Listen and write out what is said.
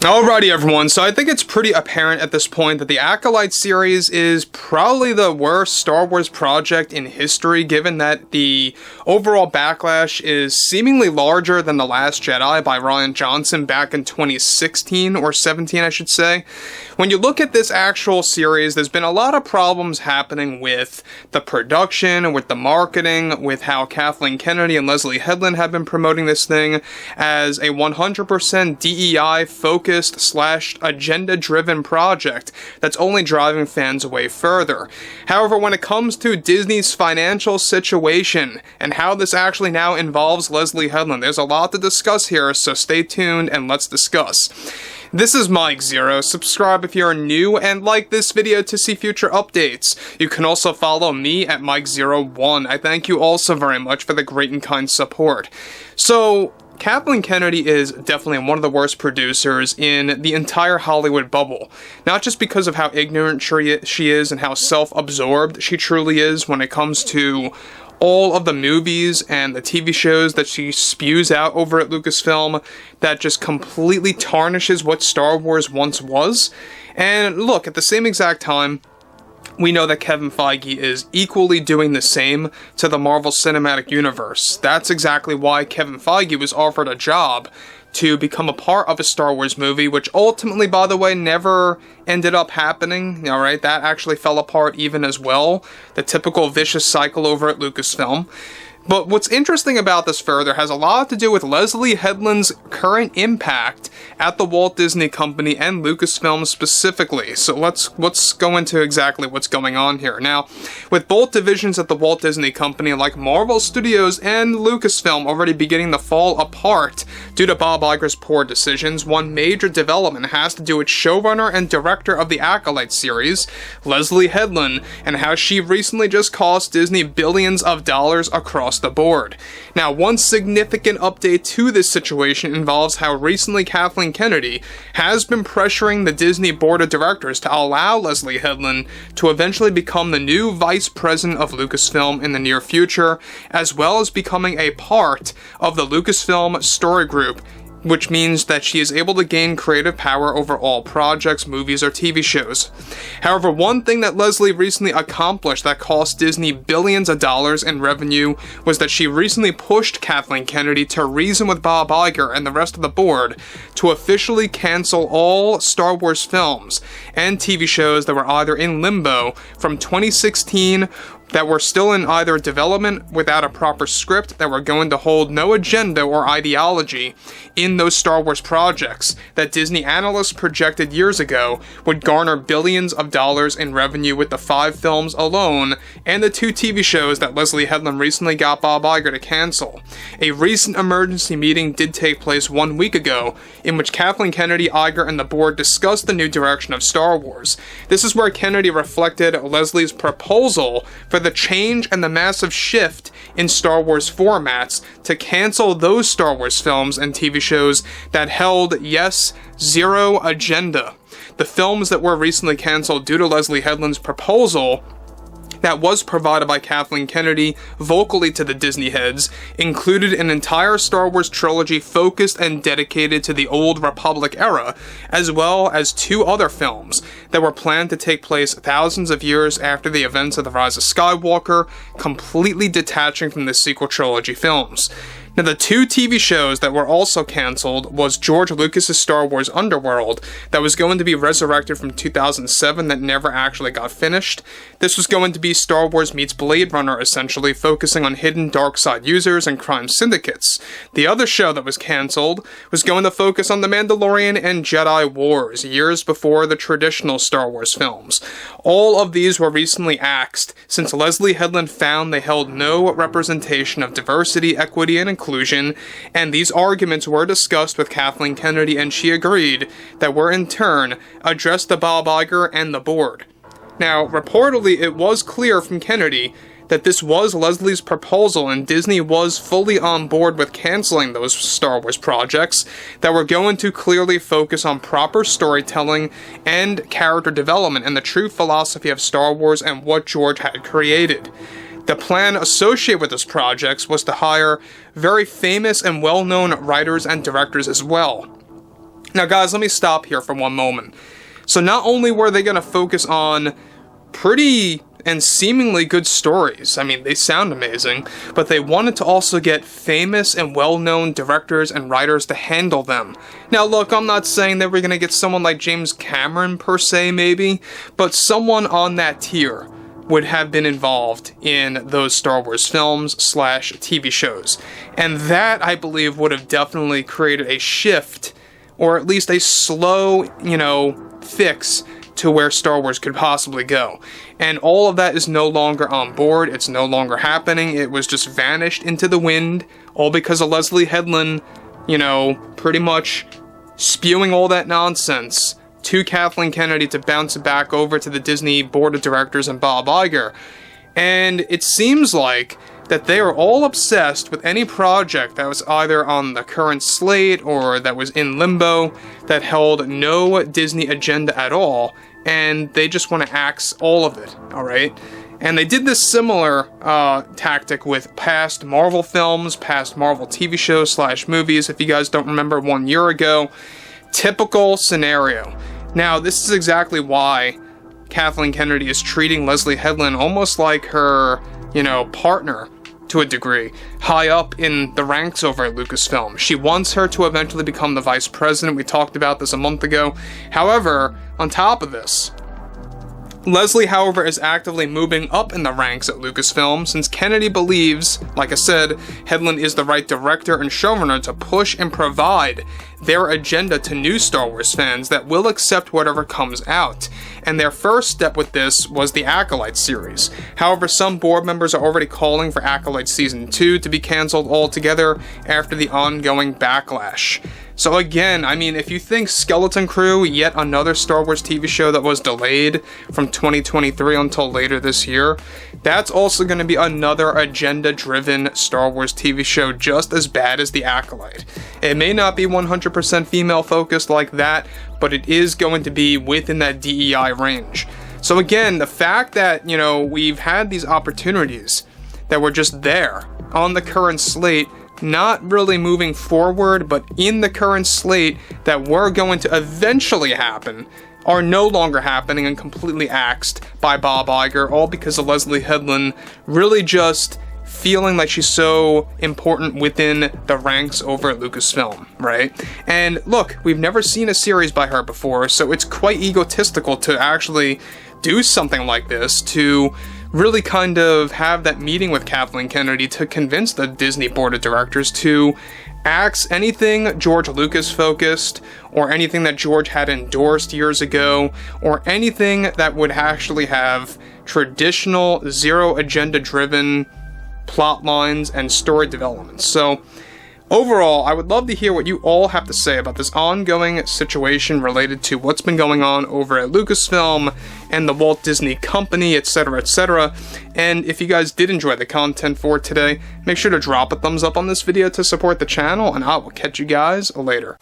Alrighty everyone, so I think it's pretty apparent at this point that the Acolyte series is probably the worst Star Wars project in history, given that the overall backlash is seemingly larger than The Last Jedi by Rian Johnson back in 2016 or 17 I should say. When you look at this actual series, there's been a lot of problems happening with the production, with the marketing, with how Kathleen Kennedy and Leslye Headland have been promoting this thing as a 100% DEI focused / agenda-driven project that's only driving fans away further. However, when it comes to Disney's financial situation and how this actually now involves Leslye Headland, there's a lot to discuss here, so stay tuned and let's discuss. This is Mike Zero. Subscribe if you're new and like this video to see future updates. You can also follow me at Mike01. I thank you all so very much for the great and kind support. So, Kathleen Kennedy is definitely one of the worst producers in the entire Hollywood bubble. Not just because of how ignorant she is and how self-absorbed she truly is when it comes to all of the movies and the TV shows that she spews out over at Lucasfilm that just completely tarnishes what Star Wars once was. And look, at the same exact time, we know that Kevin Feige is equally doing the same to the Marvel Cinematic Universe. That's exactly why Kevin Feige was offered a job to become a part of a Star Wars movie, which ultimately, by the way, never ended up happening. Alright, that actually fell apart even as well. The typical vicious cycle over at Lucasfilm. But what's interesting about this further has a lot to do with Leslye Headland's current impact at the Walt Disney Company and Lucasfilm specifically. So let's go into exactly what's going on here. Now, with both divisions at the Walt Disney Company like Marvel Studios and Lucasfilm already beginning to fall apart due to Bob Iger's poor decisions, one major development has to do with showrunner and director of the Acolyte series, Leslye Headland, and how she recently just cost Disney billions of dollars across the board. Now, one significant update to this situation involves how recently Kathleen Kennedy has been pressuring the Disney board of directors to allow Leslye Headland to eventually become the new vice president of Lucasfilm in the near future, as well as becoming a part of the Lucasfilm story group, which means that she is able to gain creative power over all projects, movies, or TV shows. However, one thing that Leslye recently accomplished that cost Disney billions of dollars in revenue was that she recently pushed Kathleen Kennedy to reason with Bob Iger and the rest of the board to officially cancel all Star Wars films and TV shows that were either in limbo from 2016 that were still in either development without a proper script, that were going to hold no agenda or ideology in those Star Wars projects that Disney analysts projected years ago would garner billions of dollars in revenue with the 5 films alone and the 2 TV shows that Leslye Headland recently got Bob Iger to cancel. A recent emergency meeting did take place 1 week ago in which Kathleen Kennedy, Iger, and the board discussed the new direction of Star Wars. This is where Kennedy reflected Leslie's proposal for the change and the massive shift in Star Wars formats to cancel those Star Wars films and TV shows that held, yes, zero agenda. The films that were recently canceled due to Leslye Headland's proposal that was provided by Kathleen Kennedy vocally to the Disney heads included an entire Star Wars trilogy focused and dedicated to the Old Republic era, as well as 2 other films that were planned to take place thousands of years after the events of The Rise of Skywalker, completely detaching from the sequel trilogy films. Now, the 2 TV shows that were also cancelled was George Lucas's Star Wars Underworld, that was going to be resurrected from 2007 that never actually got finished. This was going to be Star Wars meets Blade Runner, essentially, focusing on hidden dark side users and crime syndicates. The other show that was cancelled was going to focus on The Mandalorian and Jedi Wars, years before the traditional Star Wars films. All of these were recently axed, since Leslye Headland found they held no representation of diversity, equity, and inclusion, and these arguments were discussed with Kathleen Kennedy, and she agreed that were in turn addressed to Bob Iger and the board. Now, reportedly, it was clear from Kennedy that this was Leslie's proposal, and Disney was fully on board with canceling those Star Wars projects that were going to clearly focus on proper storytelling and character development and the true philosophy of Star Wars and what George had created. The plan associated with those projects was to hire very famous and well-known writers and directors as well. Now guys, let me stop here for one moment. So not only were they going to focus on pretty and seemingly good stories, I mean, they sound amazing, but they wanted to also get famous and well-known directors and writers to handle them. Now look, I'm not saying that we're going to get someone like James Cameron per se, maybe, but someone on that tier would have been involved in those Star Wars films / TV shows. And that, I believe, would have definitely created a shift, or at least a slow, fix to where Star Wars could possibly go. And all of that is no longer on board, it's no longer happening, it was just vanished into the wind, all because of Leslye Headland, pretty much spewing all that nonsense to Kathleen Kennedy to bounce it back over to the Disney board of directors and Bob Iger. And it seems like that they are all obsessed with any project that was either on the current slate or that was in limbo, that held no Disney agenda at all, and they just want to axe all of it, alright? And they did this similar tactic with past Marvel films, past Marvel TV shows / movies, if you guys don't remember 1 year ago. Typical scenario. Now, this is exactly why Kathleen Kennedy is treating Leslye Headland almost like her, partner, to a degree, high up in the ranks over at Lucasfilm. She wants her to eventually become the vice president. We talked about this a month ago. However, on top of this, Leslye, however, is actively moving up in the ranks at Lucasfilm, since Kennedy believes, like I said, Headland is the right director and showrunner to push and provide their agenda to new Star Wars fans that will accept whatever comes out. And their first step with this was the Acolyte series. However, some board members are already calling for Acolyte Season 2 to be cancelled altogether after the ongoing backlash. So again, I mean, if you think Skeleton Crew, yet another Star Wars TV show that was delayed from 2023 until later this year, that's also going to be another agenda-driven Star Wars TV show just as bad as the Acolyte. It may not be 100% female-focused like that, but it is going to be within that DEI range. So again, the fact that, we've had these opportunities that were just there on the current slate, not really moving forward, but in the current slate that were going to eventually happen, are no longer happening and completely axed by Bob Iger, all because of Leslye Headland really just feeling like she's so important within the ranks over at Lucasfilm, right? And look, we've never seen a series by her before, so it's quite egotistical to actually do something like this, to really kind of have that meeting with Kathleen Kennedy to convince the Disney board of directors to axe anything George Lucas focused, or anything that George had endorsed years ago, or anything that would actually have traditional, zero agenda driven plot lines and story development. So overall, I would love to hear what you all have to say about this ongoing situation related to what's been going on over at Lucasfilm and the Walt Disney Company, etc., etc. And if you guys did enjoy the content for today, make sure to drop a thumbs up on this video to support the channel, and I will catch you guys later.